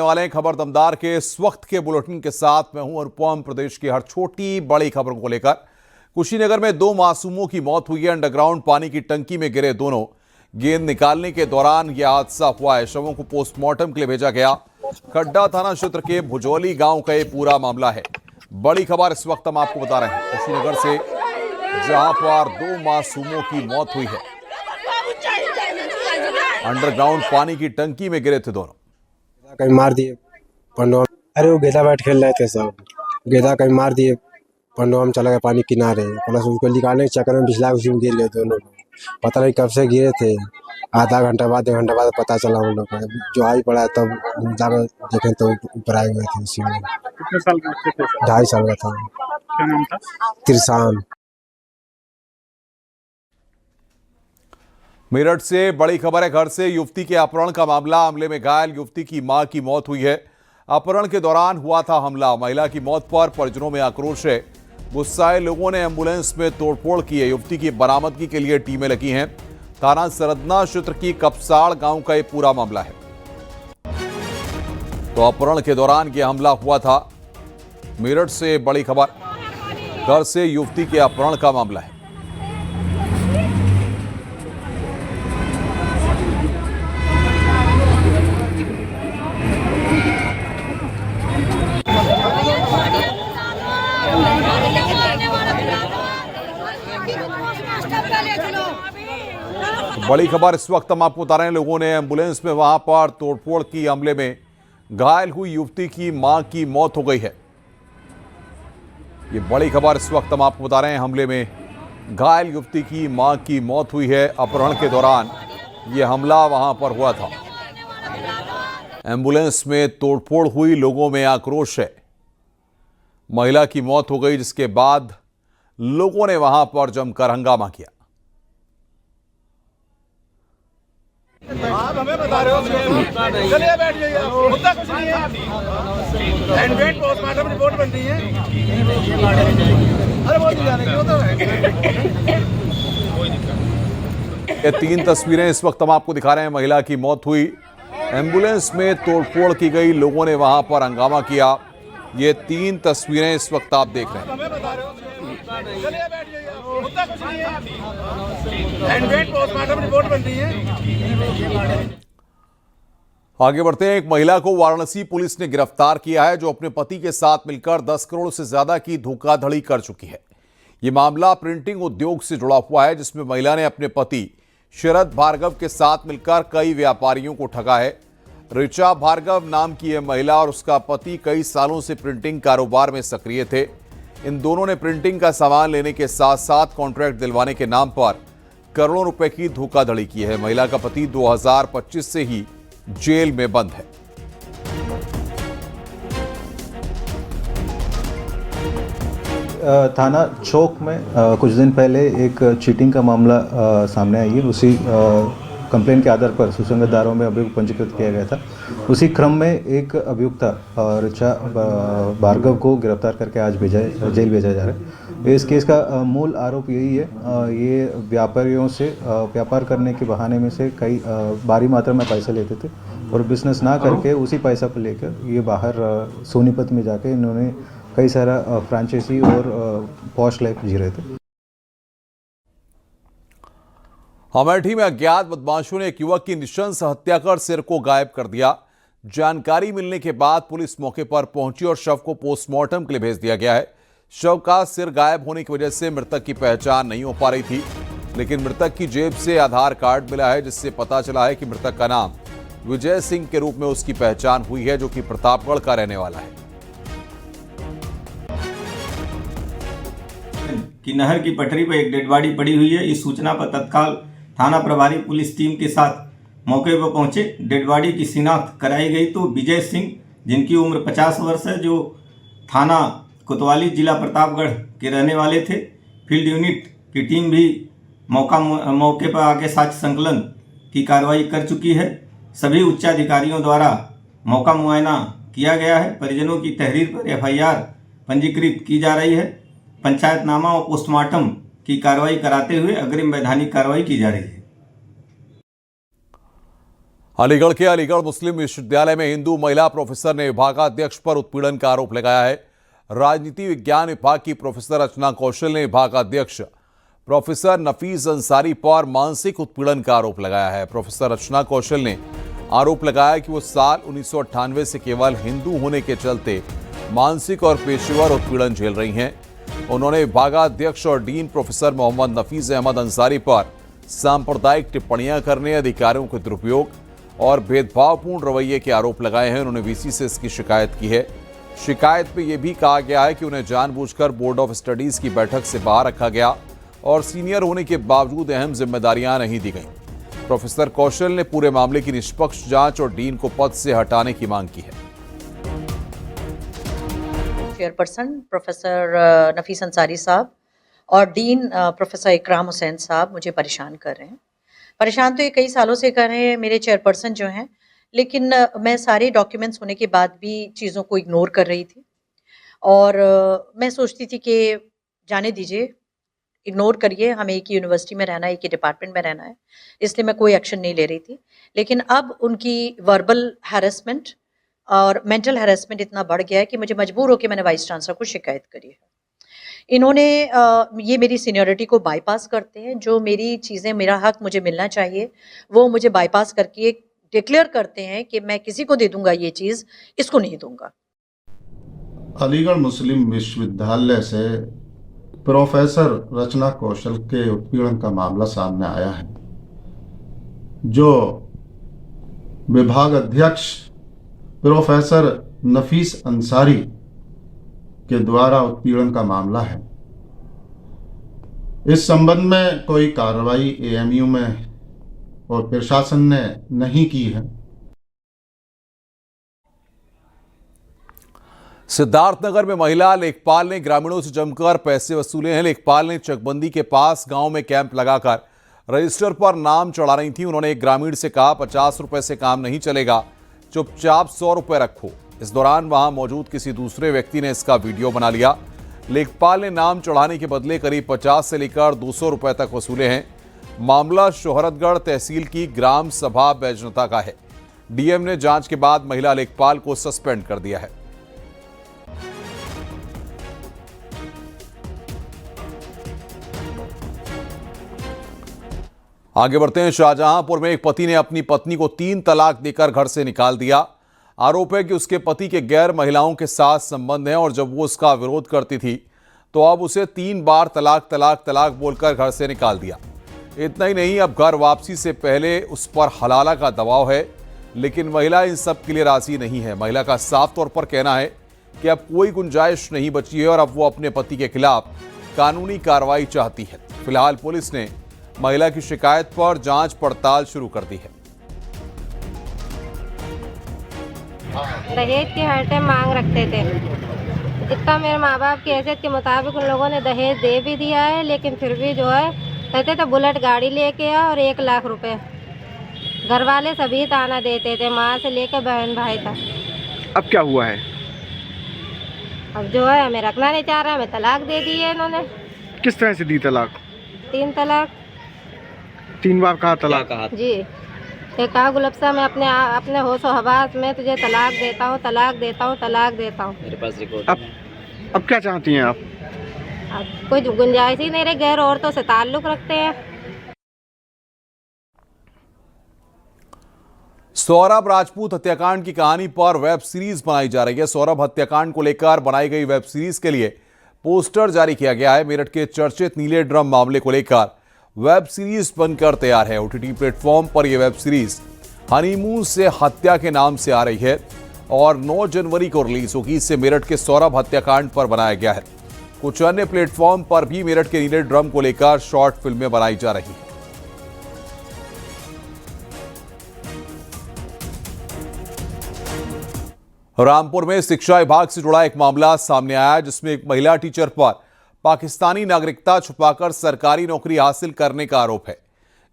वाले खबर दमदार के इस वक्त के बुलेटिन के साथ मैं हूं अनुपम। प्रदेश की हर छोटी बड़ी खबरों को लेकर कुशीनगर में 2 मासूमों की मौत हुई है। अंडरग्राउंड पानी की टंकी में गिरे दोनों गेंद निकालने के दौरान यह हादसा हुआ है। शवों को पोस्टमार्टम के लिए भेजा गया। खड्डा थाना क्षेत्र के भुजौली गांव का यह पूरा मामला है। बड़ी खबर इस वक्त हम आपको बता रहे हैं कुशीनगर से, जहां पर 2 मासूमों की मौत हुई है। अंडरग्राउंड पानी की टंकी में गिरे थे दोनों। कहीं मार दिए पंडवा। अरे वो गेंदा बैट खेल रहे थे सब, गेंदा कहीं मार दिए पंडवा में चला गया पानी किनारे। प्लस उसको निकालने के चक्कर में बिछला उसी में गिर गए दोनों लोग। पता नहीं कब से गिरे थे। आधा घंटा बाद 1 घंटा बाद पता चला उन लोग को। जो आई पड़ा तब जाकर देखें तो ऊपर आए हुए थे उसी में। कितने साल के बच्चे थे? 2.5 साल का था। क्या नाम था? तिरसान। मेरठ से बड़ी खबर है। घर से युवती के अपहरण का मामले में घायल युवती की मां की मौत हुई है। अपहरण के दौरान हुआ था हमला। महिला की मौत पर परिजनों में आक्रोश है। गुस्साए लोगों ने एंबुलेंस में तोड़फोड़ की है। युवती की बरामदगी के लिए टीमें लगी हैं। थाना सरदना क्षेत्र की कपसाड़ गांव का यह पूरा मामला है। तो अपहरण के दौरान यह हमला हुआ था। मेरठ से बड़ी खबर, घर से युवती के अपहरण का मामला है। बड़ी खबर इस वक्त हम आपको बता रहे हैं। लोगों ने एंबुलेंस में वहां पर तोड़फोड़ की। हमले में घायल हुई युवती की मां की मौत हो गई है। ये बड़ी खबर इस वक्त हम आपको बता रहे हैं। हमले में घायल युवती की मां की मौत हुई है। अपहरण के दौरान यह हमला वहां पर हुआ था। एंबुलेंस में तोड़फोड़ हुई, लोगों में आक्रोश है। महिला की मौत हो गई, जिसके बाद लोगों ने वहां पर जमकर हंगामा किया। आप हमें बता रहे हो, चलिए बैठ जाइए। मुद्दा कुछ नहीं है। एंड्रॉइड पोस्टमार्टम रिपोर्ट बन रही है। अरे वो नहीं जाने क्यों तो ये 3 तस्वीरें इस वक्त हम आपको दिखा रहे हैं। महिला की मौत हुई, एंबुलेंस में तोड़फोड़ की गई, लोगों ने वहां पर हंगामा किया। ये 3 तस्वीरें इस वक्त आप देख रहे हैं। हमें बता रहे हो, चलिए बैठ जाइए। मुद्दा कुछ नहीं है। एंड्रॉइड पोस्टमार्टम रिपोर्ट बन रही है। आगे बढ़ते हैं। एक महिला को वाराणसी पुलिस ने गिरफ्तार किया है, जो अपने पति के साथ मिलकर 10 करोड़ से ज्यादा की धोखाधड़ी कर चुकी है। यह मामला प्रिंटिंग उद्योग से जुड़ा हुआ है, जिसमें महिला ने अपने पति शरद भार्गव के साथ मिलकर कई व्यापारियों को ठगा है। ऋचा भार्गव नाम की यह महिला और उसका पति कई सालों से प्रिंटिंग कारोबार में सक्रिय थे। इन दोनों ने प्रिंटिंग का सामान लेने के साथ साथ कॉन्ट्रैक्ट दिलवाने के नाम पर करोड़ों रुपए की धोखाधड़ी की है। महिला का पति 2025 से ही जेल में बंद है। थाना चौक में कुछ दिन पहले एक चीटिंग का मामला सामने आई है। उसी कंप्लेन के आधार पर सुसंगत धाराओं में अभियोग पंजीकृत किया गया था। उसी क्रम में एक अभियुक्ता ऋचा भार्गव को गिरफ्तार करके आज जेल भेजा जा रहा है। इस केस का मूल आरोप यही है, ये व्यापारियों से व्यापार करने के बहाने में से कई भारी मात्रा में पैसा लेते थे और बिजनेस ना करके उसी पैसा को लेकर ये बाहर सोनीपत में जाके इन्होंने कई सारा फ्रेंचाइजी और पॉश लाइफ जी रहे थे। अमेठी में अज्ञात बदमाशों ने एक युवक की नृशंस हत्या कर सिर को गायब कर दिया। जानकारी मिलने के बाद पुलिस मौके पर पहुंची और शव को पोस्टमार्टम के लिए भेज दिया गया है। शव का सिर गायब होने की वजह से मृतक की पहचान नहीं हो पा रही थी, लेकिन मृतक की जेब से आधार कार्ड मिला है, जिससे पता चला है कि मृतक का नाम विजय सिंह के रूप में उसकी पहचान हुई है, जो कि प्रतापगढ़ का रहने वाला है। कि नहर की पटरी पर एक डेड बॉडी पड़ी हुई है। इस सूचना पर तत्काल थाना प्रभारी पुलिस टीम के साथ मौके पर पहुंचे। डेड बॉडी की शिनाख्त कराई गई तो विजय सिंह, जिनकी उम्र 50 वर्ष है, जो थाना कोतवाली जिला प्रतापगढ़ के रहने वाले थे। फील्ड यूनिट की टीम भी मौके पर आके साक्ष्य संकलन की कार्रवाई कर चुकी है। सभी उच्चाधिकारियों द्वारा मौका मुआयना किया गया है। परिजनों की तहरीर पर FIR पंजीकृत की जा रही है। पंचायतनामा और पोस्टमार्टम की कार्रवाई कराते हुए अग्रिम वैधानिक कार्रवाई की जा रही है। अलीगढ़ के अलीगढ़ मुस्लिम विश्वविद्यालय में हिंदू महिला प्रोफेसर ने विभागाध्यक्ष पर उत्पीड़न का आरोप लगाया है। राजनीति विज्ञान विभाग की प्रोफेसर रचना कौशल ने विभागाध्यक्ष प्रोफेसर नफीस अंसारी पर मानसिक उत्पीड़न का आरोप लगाया है। प्रोफेसर रचना कौशल ने आरोप लगाया कि वो साल 1998 से केवल हिंदू होने के चलते मानसिक और पेशेवर उत्पीड़न झेल रही हैं। उन्होंने विभागाध्यक्ष और डीन प्रोफेसर मोहम्मद नफीस अहमद अंसारी पर सांप्रदायिक टिप्पणियां करने, अधिकारियों के दुरुपयोग और भेदभावपूर्ण रवैये के आरोप लगाए हैं। उन्होंने वीसी से इसकी शिकायत की है। शिकायत में यह भी कहा गया है कि उन्हें जानबूझकर बोर्ड ऑफ स्टडीज की बैठक से बाहर रखा गया और सीनियर होने के बावजूद अहम जिम्मेदारियां नहीं दी गईं। प्रोफेसर कौशल ने पूरे मामले की निष्पक्ष जांच और डीन को पद से हटाने की मांग की है। चेयरपर्सन प्रोफेसर नफीस अंसारी साहब और डीन प्रोफेसर इकराम हुसैन साहब मुझे परेशान कर रहे हैं। परेशान तो ये कई सालों से कर रहे हैं मेरे चेयरपर्सन जो हैं, लेकिन मैं सारे डॉक्यूमेंट्स होने के बाद भी चीज़ों को इग्नोर कर रही थी और मैं सोचती थी कि जाने दीजिए, इग्नोर करिए, हमें एक ही यूनिवर्सिटी में रहना है, एक ही डिपार्टमेंट में रहना है, इसलिए मैं कोई एक्शन नहीं ले रही थी। लेकिन अब उनकी वर्बल हैरेसमेंट और मेंटल हैरेसमेंट इतना बढ़ गया है कि मुझे मजबूर होकर मैंने वाइस चांसलर को शिकायत करी है। इन्होंने ये मेरी सीनियरिटी को बाईपास करते हैं। जो मेरी चीज़ें, मेरा हक मुझे मिलना चाहिए, वो मुझे बाईपास करके डिक्लेयर करते हैं कि मैं किसी को दे दूंगा ये चीज़, इसको नहीं दूंगा। अलीगढ़ मुस्लिम विश्वविद्यालय से प्रोफेसर रचना कौशल के उत्पीड़न का मामला सामने आया है, जो विभाग अध्यक्ष प्रोफेसर नफीस अंसारी के द्वारा उत्पीड़न का मामला है। इस संबंध में कोई कार्रवाई एएमयू में और प्रशासन ने नहीं की है। सिद्धार्थनगर में महिला लेखपाल ने ग्रामीणों से जमकर पैसे वसूले हैं। लेखपाल ने चकबंदी के पास गांव में कैंप लगाकर रजिस्टर पर नाम चढ़ा रही थी। उन्होंने एक ग्रामीण से कहा, 50 रुपए से काम नहीं चलेगा, चुपचाप 100 रुपए रखो। इस दौरान वहां मौजूद किसी दूसरे व्यक्ति ने इसका वीडियो बना लिया। लेखपाल ने नाम चढ़ाने के बदले करीब 50 से लेकर 200 रुपए तक वसूले हैं। मामला शोहरतगढ़ तहसील की ग्राम सभा बैजनता का है। डीएम ने जांच के बाद महिला लेखपाल को सस्पेंड कर दिया है। आगे बढ़ते हैं। शाहजहांपुर में एक पति ने अपनी पत्नी को 3 तलाक देकर घर से निकाल दिया। आरोप है कि उसके पति के गैर महिलाओं के साथ संबंध है और जब वो उसका विरोध करती थी तो अब उसे 3 बार तलाक तलाक तलाक बोलकर घर से निकाल दिया। इतना ही नहीं, अब घर वापसी से पहले उस पर हलाला का दबाव है, लेकिन महिला इन सब के लिए राजी नहीं है। महिला का साफ तौर पर कहना है कि अब कोई गुंजाइश नहीं बची है और अब वो अपने पति के खिलाफ कानूनी कार्रवाई चाहती है। फिलहाल पुलिस ने महिला की शिकायत पर जांच पड़ताल शुरू कर दी है। दहेज की हर टाइम मांग रखते थे। जितना मेरे माँ बाप की हैसियत के मुताबिक उन लोगों ने दहेज दे भी दिया है, लेकिन फिर भी जो है कहते थे बुलेट गाड़ी लेके आ और 1 लाख रुपए। घर वाले सभी ताना देते थे, माँ से लेकर बहन भाई तक। अब क्या हुआ है? अब जो है हमें रखना नहीं चाह रहा, हमें तलाक दे दी है इन्होंने। किस तरह से दी तलाक? 3 तलाक। 3 बार कहा तलाक? जी, ये कहा गुलबसा मैं अपने होश और हवास में तुझे तलाक देता हूँ, तलाक देता हूँ, तलाक देता हूँ। मेरे पास रिकॉर्ड। अब क्या चाहती हैं आप? अब कोई गुंजाइश ही नहीं रही, गैर औरतों से ताल्लुक रखते हैं। सौरभ राजपूत हत्याकांड की कहानी पर वेब सीरीज बनाई जा रही है। सौरभ हत्याकांड को लेकर बनाई गई वेब सीरीज के लिए पोस्टर जारी किया गया है। मेरठ के चर्चित नीले ड्रम मामले को लेकर वेब सीरीज बनकर तैयार है। ओटीटी प्लेटफॉर्म पर यह वेब सीरीज हनीमून से हत्या के नाम से आ रही है और 9 जनवरी को रिलीज होगी। इसे मेरठ के सौरभ हत्याकांड पर बनाया गया है। कुछ अन्य प्लेटफॉर्म पर भी मेरठ के नीले ड्रम को लेकर शॉर्ट फिल्में बनाई जा रही है। रामपुर में शिक्षा विभाग से जुड़ा एक मामला सामने आया, जिसमें एक महिला टीचर पर पाकिस्तानी नागरिकता छुपाकर सरकारी नौकरी हासिल करने का आरोप है।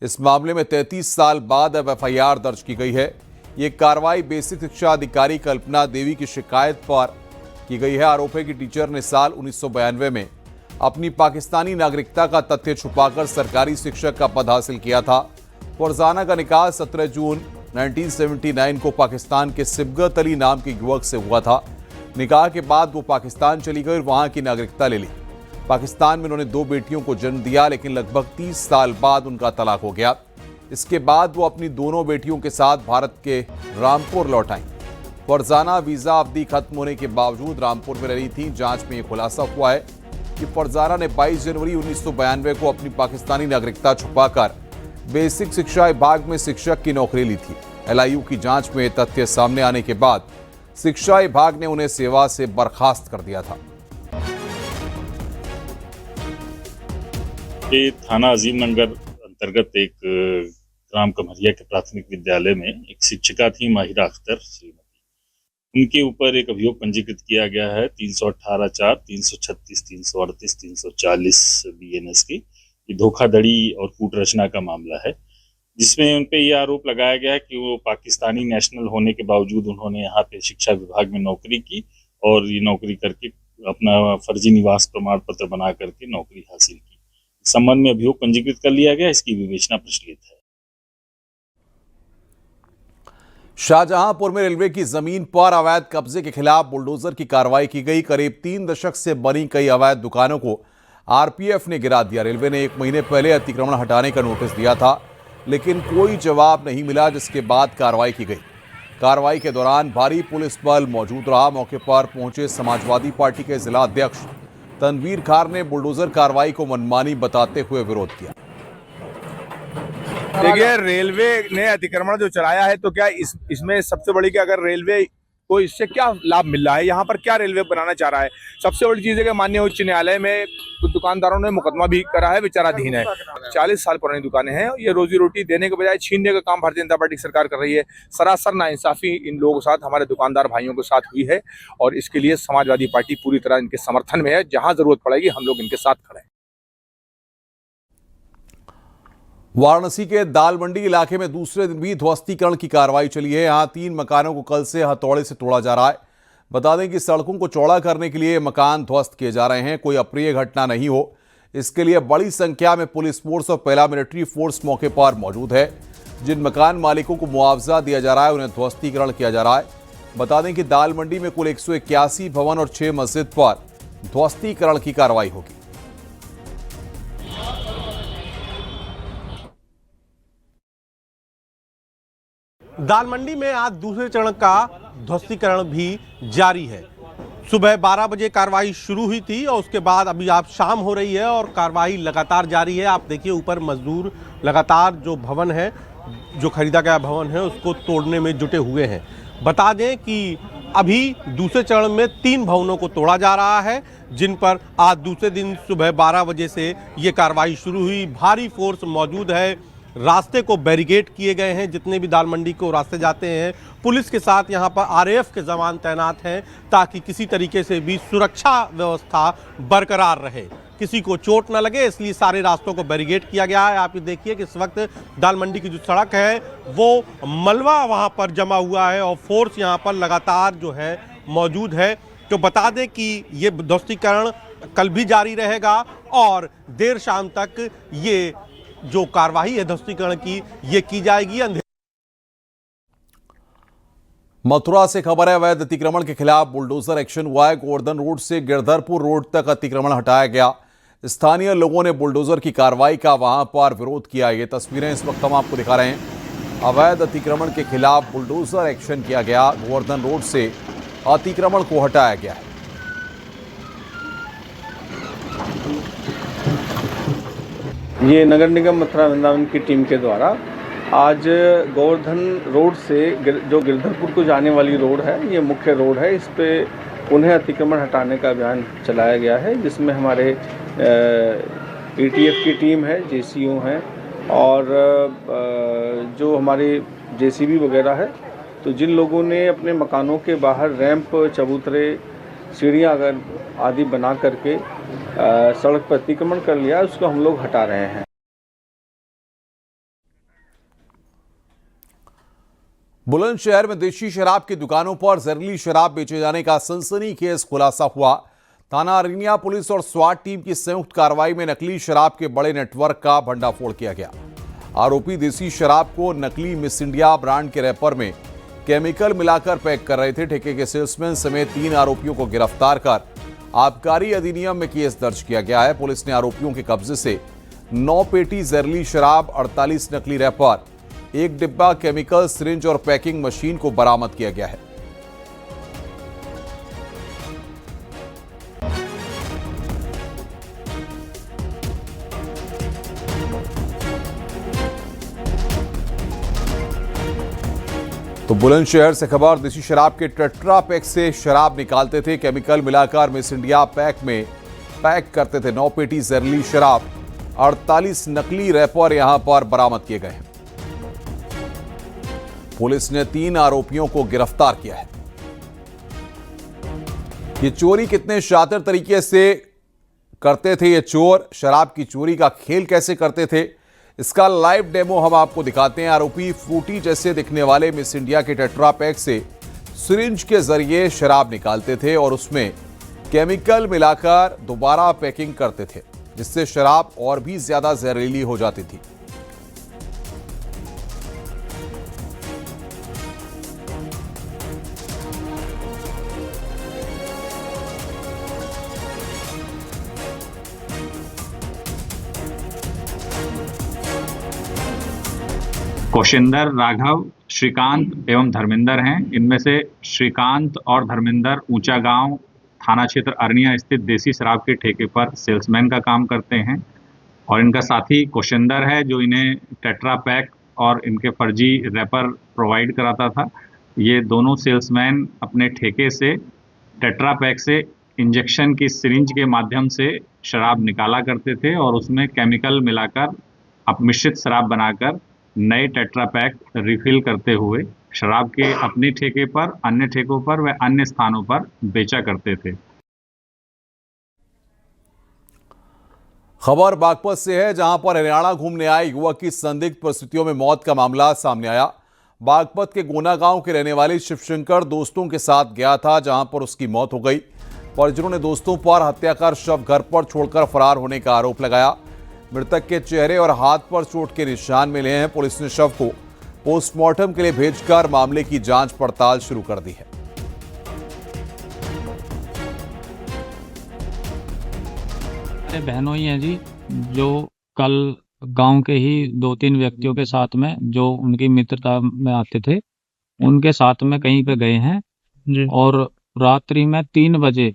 इस मामले में 33 साल बाद अब एफआईआर दर्ज की गई है। ये कार्रवाई बेसिक शिक्षा अधिकारी कल्पना देवी की शिकायत पर की गई है। आरोप है कि टीचर ने साल 1992 में अपनी पाकिस्तानी नागरिकता का तथ्य छुपाकर सरकारी शिक्षक का पद हासिल किया था। फरजाना का निकाह 17 जून 1979 को पाकिस्तान के सिबगत अली नाम के युवक से हुआ था। निकाह के बाद वो पाकिस्तान चली गई और वहां की नागरिकता ले ली। पाकिस्तान में उन्होंने 2 बेटियों को जन्म दिया, लेकिन लगभग 30 साल बाद उनका तलाक हो गया। इसके बाद वो अपनी दोनों बेटियों के साथ भारत के रामपुर लौट आईं। फरजाना वीजा अवधि खत्म होने के बावजूद रामपुर में रही थी। जांच में यह खुलासा हुआ है कि फरजाना ने 22 जनवरी 1992 को अपनी पाकिस्तानी नागरिकता छुपाकर बेसिक शिक्षा विभाग में शिक्षक की नौकरी ली थी। LIU की जांच में तथ्य सामने आने के बाद शिक्षा विभाग ने उन्हें सेवा से बर्खास्त कर दिया था। थाना अजीमनगर अंतर्गत एक ग्राम कमरिया के प्राथमिक विद्यालय में एक शिक्षिका थी माहिरा अख्तर श्रीमती। उनके ऊपर एक अभियोग पंजीकृत किया गया है 318(4), 336, 338, 340 BNS की। ये धोखाधड़ी और कूटरचना का मामला है, जिसमें उन पे ये आरोप लगाया गया है कि वो पाकिस्तानी नेशनल होने के बावजूद उन्होंने यहाँ पे शिक्षा विभाग में नौकरी की और ये नौकरी करके अपना फर्जी निवास प्रमाण पत्र बना करके नौकरी हासिल की। इस संबंध में अभियोग पंजीकृत कर लिया गया, इसकी विवेचना प्रचलित है। शाहजहांपुर में रेलवे की जमीन पर अवैध कब्जे के खिलाफ बुलडोजर की कार्रवाई की गई। करीब 3 दशक से बनी कई अवैध दुकानों को RPF ने गिरा दिया। रेलवे ने 1 महीने पहले अतिक्रमण हटाने का नोटिस दिया था, लेकिन कोई जवाब नहीं मिला, जिसके बाद कार्रवाई की गई। कार्रवाई के दौरान भारी पुलिस बल मौजूद रहा। मौके पर पहुंचे समाजवादी पार्टी के जिला अध्यक्ष तनवीर खार ने बुलडोजर कार्रवाई को मनमानी बताते हुए विरोध किया। देखिए, रेलवे ने अतिक्रमण जो चलाया है, तो क्या इसमें सबसे बड़ी क्या, अगर रेलवे को इससे क्या लाभ मिल रहा है, यहाँ पर क्या रेलवे बनाना चाह रहा है? सबसे बड़ी चीज है कि माननीय उच्च न्यायालय में कुछ दुकानदारों ने मुकदमा भी करा है, विचाराधीन है। 40 साल पुरानी दुकानें हैं। ये रोजी रोटी देने के बजाय छीनने का काम भारतीय जनता पार्टी सरकार कर रही है। सरासर नाइंसाफी इन लोगों के साथ, हमारे दुकानदार भाइयों के साथ हुई है और इसके लिए समाजवादी पार्टी पूरी तरह इनके समर्थन में है। जहां जरूरत पड़ेगी हम लोग इनके साथ खड़े हैं। वाराणसी के दाल मंडी इलाके में दूसरे दिन भी ध्वस्तीकरण की कार्रवाई चली है। यहां 3 मकानों को कल से हथौड़े से तोड़ा जा रहा है। बता दें कि सड़कों को चौड़ा करने के लिए मकान ध्वस्त किए जा रहे हैं। कोई अप्रिय घटना नहीं हो, इसके लिए बड़ी संख्या में पुलिस फोर्स और पैरामिलिट्री फोर्स मौके पर मौजूद है। जिन मकान मालिकों को मुआवजा दिया जा रहा है, उन्हें ध्वस्तीकरण किया जा रहा है। बता दें कि दाल मंडी में कुल 181 भवन और 6 मस्जिद पर ध्वस्तीकरण की कार्रवाई होगी। दाल मंडी में आज दूसरे चरण का ध्वस्तीकरण भी जारी है। सुबह 12 बजे कार्रवाई शुरू हुई थी और उसके बाद अभी आप शाम हो रही है और कार्रवाई लगातार जारी है। आप देखिए, ऊपर मजदूर लगातार जो भवन है, जो खरीदा गया भवन है, उसको तोड़ने में जुटे हुए हैं। बता दें कि अभी दूसरे चरण में 3 भवनों को तोड़ा जा रहा है, जिन पर आज दूसरे दिन सुबह 12 बजे से ये कार्रवाई शुरू हुई। भारी फोर्स मौजूद है। रास्ते को बैरिकेड किए गए हैं। जितने भी दाल मंडी को रास्ते जाते हैं, पुलिस के साथ यहाँ पर RAF के जवान तैनात हैं, ताकि किसी तरीके से भी सुरक्षा व्यवस्था बरकरार रहे, किसी को चोट न लगे, इसलिए सारे रास्तों को बैरिकेड किया गया है। आप ये देखिए कि इस वक्त दाल मंडी की जो सड़क है वो मलबा वहाँ पर जमा हुआ है और फोर्स यहाँ पर लगातार जो है मौजूद है। तो बता दें कि ये ध्वस्तीकरण कल भी जारी रहेगा और देर शाम तक ये जो कार्रवाई है ध्वस्तीकरण की, ये की जाएगी। मथुरा से खबर है, अवैध अतिक्रमण के खिलाफ बुलडोजर एक्शन हुआ है। गोवर्धन रोड से गिरधरपुर रोड तक अतिक्रमण हटाया गया। स्थानीय लोगों ने बुलडोजर की कार्रवाई का वहां पर विरोध किया। ये तस्वीरें इस वक्त हम आपको दिखा रहे हैं। अवैध अतिक्रमण के खिलाफ बुलडोजर एक्शन किया गया। गोवर्धन रोड से अतिक्रमण को हटाया गया है। ये नगर निगम मथुरा वृंदावन की टीम के द्वारा आज गोवर्धन रोड से जो गिरधरपुर को जाने वाली रोड है, ये मुख्य रोड है, इस पे उन्हें अतिक्रमण हटाने का अभियान चलाया गया है, जिसमें हमारे ETF की टीम है, JCO हैं और जो हमारे JCB वगैरह है। तो जिन लोगों ने अपने मकानों के बाहर रैंप, चबूतरे, सीढ़ियाँ अगर आदि बना करके सड़क पर अतिक्रमण कर लिया, उसको हम लोग हटा रहे हैं। बुलंदशहर में देशी शराब की दुकानों पर जहरीली शराब बेचे जाने का सनसनीखेज खुलासा हुआ। थाना अरनिया पुलिस और स्वाट टीम की संयुक्त कार्रवाई में नकली शराब के बड़े नेटवर्क का भंडाफोड़ किया गया। आरोपी देसी शराब को नकली मिस इंडिया ब्रांड के रैपर में केमिकल मिलाकर पैक कर रहे थे। ठेके के सेल्समैन समेत 3 आरोपियों को गिरफ्तार कर आबकारी अधिनियम में केस दर्ज किया गया है। पुलिस ने आरोपियों के कब्जे से 9 पेटी जहरीली शराब, 48 नकली रैपर, 1 डिब्बा केमिकल सिरिंज और पैकिंग मशीन को बरामद किया गया है। तो बुलंदशहर से खबर, देसी शराब के टेट्रा पैक से शराब निकालते थे, केमिकल मिलाकर मिस इंडिया पैक में पैक करते थे। 9 पेटी जहरीली शराब, 48 नकली रैपर यहां पर बरामद किए गए हैं। पुलिस ने 3 आरोपियों को गिरफ्तार किया है। ये चोरी कितने शातिर तरीके से करते थे ये चोर, शराब की चोरी का खेल कैसे करते थे, इसका लाइव डेमो हम आपको दिखाते हैं। आरोपी फ्रूटी जैसे दिखने वाले मिस इंडिया के टेट्रा पैक से सिरिंज के जरिए शराब निकालते थे और उसमें केमिकल मिलाकर दोबारा पैकिंग करते थे, जिससे शराब और भी ज्यादा जहरीली हो जाती थी। कौशिंदर, राघव, श्रीकांत एवं धर्मेंद्र हैं। इनमें से श्रीकांत और धर्मेंद्र ऊंचा गांव थाना क्षेत्र अरनिया स्थित देसी शराब के ठेके पर सेल्समैन का काम करते हैं और इनका साथी कौशिंदर है जो इन्हें टेट्रा पैक और इनके फर्जी रैपर प्रोवाइड कराता था। ये दोनों सेल्समैन अपने ठेके से टेट्रा पैक से इंजेक्शन की सिरिंज के माध्यम से शराब निकाला करते थे और उसमें केमिकल मिलाकर अब मिश्रित शराब बनाकर नए टेट्रा पैक रिफिल करते हुए शराब के अपने ठेके पर, अन्य ठेकों पर व अन्य स्थानों पर बेचा करते थे। खबर बागपत से है, जहां पर हरियाणा घूमने आए युवक की संदिग्ध परिस्थितियों में मौत का मामला सामने आया। बागपत के गोना गांव के रहने वाले शिवशंकर दोस्तों के साथ गया था, जहां पर उसकी मौत हो गई। परिजनों ने दोस्तों पर हत्या कर शव घर पर छोड़कर फरार होने का आरोप लगाया। मृतक के चेहरे और हाथ पर चोट के निशान मिले हैं। पुलिस ने शव को पोस्टमार्टम के लिए भेजकर मामले की जांच पड़ताल शुरू कर दी है। मेरे बहनों ही हैं जी, जो कल गांव के ही 2-3 व्यक्तियों के साथ में जो उनकी मित्रता में आते थे, उनके साथ में कहीं पे गए हैं जी। और रात्रि में 3 बजे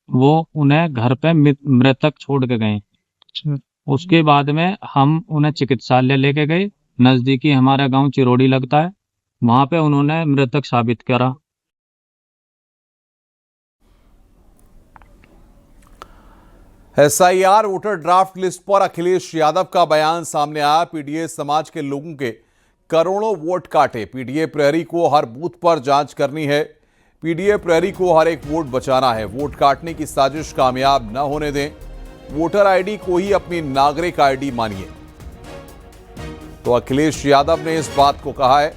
वो उन्हें घर पे मृतक छोड़ के गए। उसके बाद में हम उन्हें चिकित्सालय लेके गए। नजदीकी हमारा गांव चिरोड़ी लगता है, वहां पे उन्होंने मृतक साबित करा। SIR वोटर ड्राफ्ट लिस्ट पर अखिलेश यादव का बयान सामने आया। पीडीए समाज के लोगों के करोड़ों वोट काटे। पीडीए प्रहरी को हर बूथ पर जांच करनी है। पीडीए प्रहरी को हर एक वोट बचाना है। वोट काटने की साजिश कामयाब न होने दें। वोटर आईडी को ही अपनी नागरिक आईडी मानिए, तो अखिलेश यादव ने इस बात को कहा है।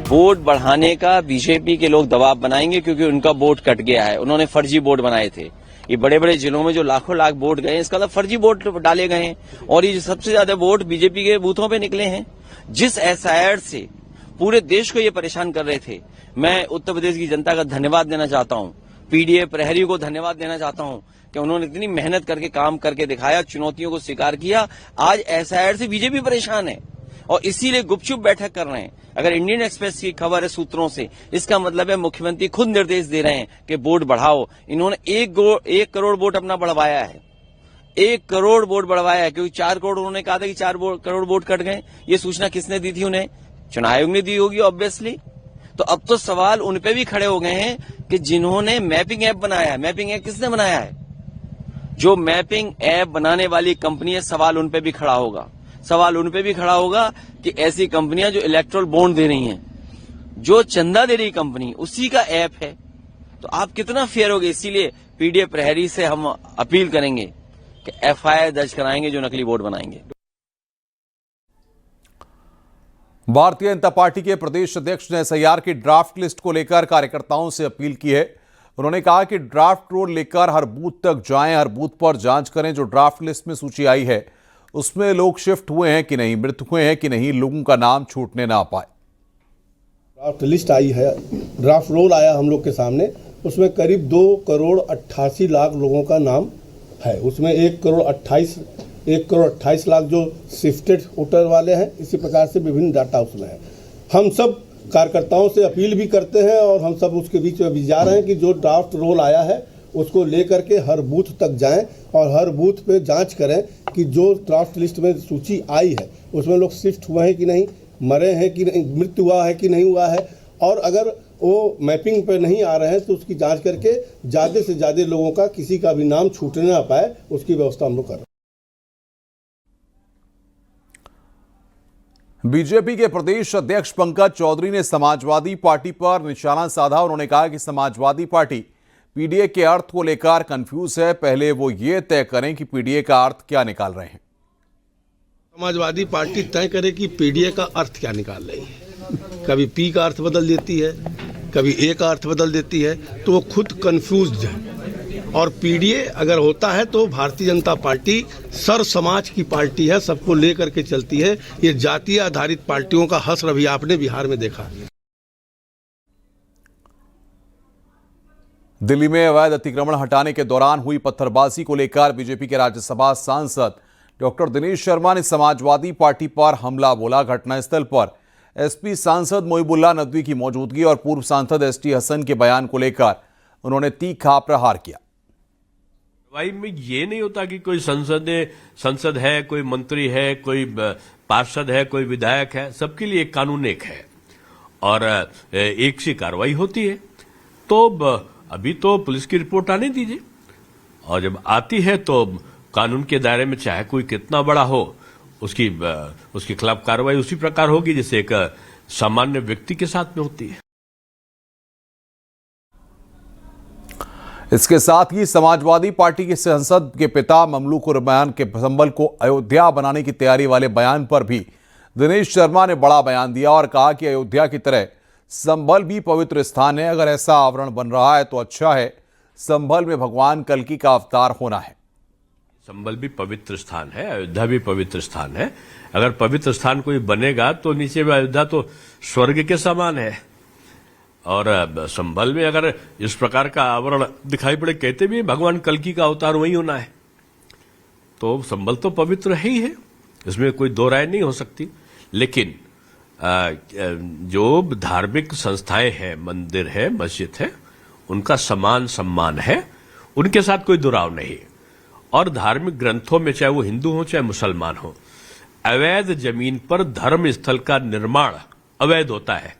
वोट बढ़ाने का बीजेपी के लोग दबाव बनाएंगे, क्योंकि उनका वोट कट गया है। उन्होंने फर्जी वोट बनाए थे। ये बड़े बड़े जिलों में जो लाखों लाख वोट गए, इसका मतलब फर्जी वोट डाले गए हैं और ये सबसे ज्यादा वोट बीजेपी के बूथों पे निकले हैं। जिस SIR से पूरे देश को ये परेशान कर रहे थे, मैं उत्तर प्रदेश की जनता का धन्यवाद देना चाहता हूं। पीडीए प्रहरी को धन्यवाद देना चाहता हूं कि उन्होंने इतनी मेहनत करके काम करके दिखाया, चुनौतियों को स्वीकार किया। आज SIR से बीजेपी परेशान है और इसीलिए गुपचुप बैठक कर रहे हैं। अगर इंडियन एक्सप्रेस की खबर है सूत्रों से, इसका मतलब है मुख्यमंत्री खुद निर्देश दे रहे हैं कि वोट बढ़ाओ। इन्होंने 1 करोड़ वोट अपना बढ़वाया है। 1 करोड़ वोट बढ़वाया है, क्योंकि 4 करोड़ उन्होंने कहा था कि 4 करोड़ वोट कट गए। ये सूचना किसने दी थी उन्हें? चुनाव आयोग ने दी होगी ऑब्वियसली। तो अब तो सवाल उन पे भी खड़े हो गए हैं कि जिन्होंने मैपिंग ऐप बनाया है। मैपिंग ऐप किसने बनाया है? जो मैपिंग ऐप बनाने वाली कंपनी है, सवाल उन पे भी खड़ा होगा। सवाल उन पे भी खड़ा होगा कि ऐसी कंपनियां जो इलेक्ट्रल बॉन्ड दे रही हैं, जो चंदा दे रही कंपनी, उसी का ऐप है। तो आप कितना फेयर होगे? इसीलिए पीडीए प्रहरी से हम अपील करेंगे कि FIR दर्ज कराएंगे जो नकली वोट बनाएंगे। भारतीय जनता पार्टी के प्रदेश अध्यक्ष ने SIR की ड्राफ्ट लिस्ट को लेकर कार्यकर्ताओं से अपील की है। उन्होंने कहा कि ड्राफ्ट रोल लेकर हर बूथ तक जाएं, हर बूथ पर जांच करें। जो ड्राफ्ट लिस्ट में सूची आई है उसमें लोग शिफ्ट हुए हैं कि नहीं, मृत हुए हैं कि नहीं, लोगों का नाम छूटने ना पाए। ड्राफ्ट लिस्ट आई है, ड्राफ्ट रोल आया हम लोग के सामने, उसमें करीब 2,88,00,000 लोगों का नाम है। उसमें 1,28,00,000 जो शिफ्टेड वोटर वाले हैं। इसी प्रकार से विभिन्न डाटा उसमें है। हम सब कार्यकर्ताओं से अपील भी करते हैं और हम सब उसके बीच में भी जा रहे हैं कि जो ड्राफ्ट रोल आया है उसको लेकर के हर बूथ तक जाएं और हर बूथ पे जांच करें कि जो ड्राफ्ट लिस्ट में सूची आई है उसमें लोग शिफ्ट हुए हैं कि नहीं, मरे हैं कि नहीं, मृत्यु हुआ है कि नहीं हुआ है, और अगर वो मैपिंग पे नहीं आ रहे हैं तो उसकी जांच करके ज़्यादा से ज़्यादा लोगों का किसी का भी नाम छूटने ना पाए, उसकी व्यवस्था हम लोग कर रहे हैं। बीजेपी के प्रदेश अध्यक्ष पंकज चौधरी ने समाजवादी पार्टी पर निशाना साधा। उन्होंने कहा कि समाजवादी पार्टी पीडीए के अर्थ को लेकर कंफ्यूज है। पहले वो ये तय करें कि पीडीए का अर्थ क्या निकाल रहे हैं। समाजवादी पार्टी तय करे कि पीडीए का अर्थ क्या निकाल रही है। कभी पी का अर्थ बदल देती है, कभी ए का अर्थ बदल देती है, तो वो खुद कंफ्यूज्ड है। और पीडीए अगर होता है तो भारतीय जनता पार्टी सर समाज की पार्टी है, सबको लेकर के चलती है। ये जातीय आधारित पार्टियों का हश्र अभी आपने बिहार में देखा। दिल्ली में अवैध अतिक्रमण हटाने के दौरान हुई पत्थरबाजी को लेकर बीजेपी के राज्यसभा सांसद डॉक्टर दिनेश शर्मा ने समाजवादी पार्टी पर हमला बोला। घटनास्थल पर एसपी सांसद मोहिबुल्लाह नदवी की मौजूदगी और पूर्व सांसद एसटी हसन के बयान को लेकर उन्होंने तीखा प्रहार किया। भाई में ये नहीं होता कि कोई संसद है, कोई मंत्री है, कोई पार्षद है, कोई विधायक है, सबके लिए कानून एक है और एक सी कार्रवाई होती है। तो अभी तो पुलिस की रिपोर्ट आने दीजिए और जब आती है तो कानून के दायरे में चाहे कोई कितना बड़ा हो उसके खिलाफ कार्रवाई उसी प्रकार होगी जैसे एक सामान्य व्यक्ति के साथ में होती है। इसके साथ ही समाजवादी पार्टी के सांसद के पिता ममलूक उर-रहमान के संभल को अयोध्या बनाने की तैयारी वाले बयान पर भी दिनेश शर्मा ने बड़ा बयान दिया और कहा कि अयोध्या की तरह संभल भी पवित्र स्थान है। अगर ऐसा आवरण बन रहा है तो अच्छा है। संभल में भगवान कल्कि का अवतार होना है। संभल भी पवित्र स्थान है, अयोध्या भी पवित्र स्थान है। अगर पवित्र स्थान कोई बनेगा तो नीचे में अयोध्या तो स्वर्ग के समान है। और संभल में अगर इस प्रकार का आवरण दिखाई पड़े, कहते भी भगवान कल्कि का अवतार वही होना है, तो संभल तो पवित्र है ही है, इसमें कोई दो राय नहीं हो सकती। लेकिन जो धार्मिक संस्थाएं हैं, मंदिर है, मस्जिद है, उनका समान सम्मान है, उनके साथ कोई दुराव नहीं। और धार्मिक ग्रंथों में चाहे वो हिंदू हो चाहे मुसलमान हो, अवैध जमीन पर धर्म स्थल का निर्माण अवैध होता है।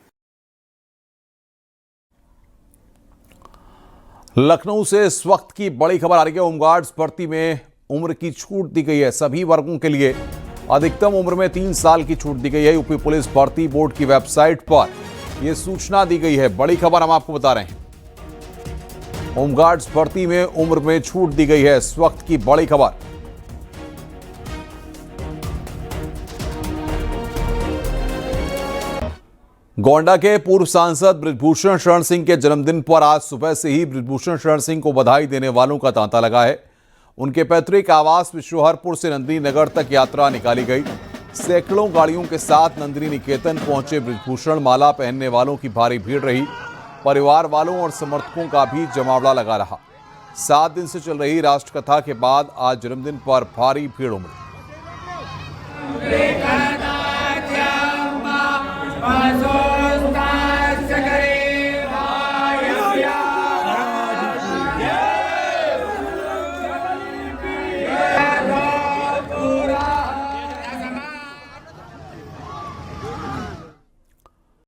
लखनऊ से इस वक्त की बड़ी खबर आ रही है। होमगार्ड्स भर्ती में उम्र की छूट दी गई है। सभी वर्गों के लिए अधिकतम उम्र में 3 साल की छूट दी गई है। यूपी पुलिस भर्ती बोर्ड की वेबसाइट पर यह सूचना दी गई है। बड़ी खबर हम आपको बता रहे हैं। होमगार्ड्स भर्ती में उम्र में छूट दी गई है। इस वक्त की बड़ी खबर। गोंडा के पूर्व सांसद बृजभूषण शरण सिंह के जन्मदिन पर आज सुबह से ही बृजभूषण शरण सिंह को बधाई देने वालों का तांता लगा है। उनके पैतृक आवास विश्वहरपुर से नंदिनी नगर तक यात्रा निकाली गई। सैकड़ों गाड़ियों के साथ नंदिनी निकेतन पहुंचे बृजभूषण। माला पहनने वालों की भारी भीड़ रही। परिवार वालों और समर्थकों का भी जमावड़ा लगा रहा। 7 दिन से चल रही राष्ट्रकथा के बाद आज जन्मदिन पर भारी भीड़ उमड़ी।